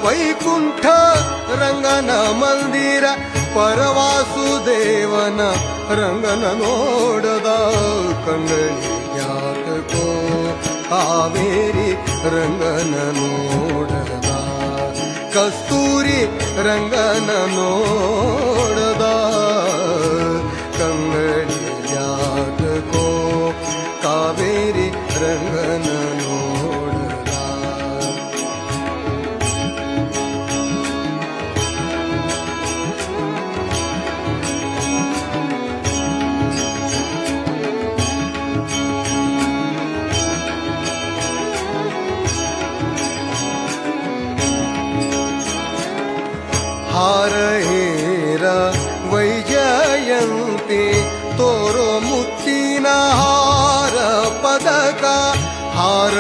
ವೈಕುಂಠ ರಂಗನ ಮಂದಿರ ಪರವಾಸುದೇವನ ರಂಗನ ನೋಡದ ಕಂಗಳಿಗ್ಯಾಕೋ ಕಾವೇರಿ ರಂಗನ ನೋಡದ ಕಸ್ತೂರಿ ರಂಗನ ನೋಡದ ಕಂಗಳಿಗ್ಯಾಕೋ ಕಾವೇರಿ ರಂಗನ ನೋಡದ ಹಾರ ಹೇರ ವೈಜಯಂತಿ ತೋರೋ ಮುತ್ತಿನ ಹಾರ ಪದಕ ಹಾರ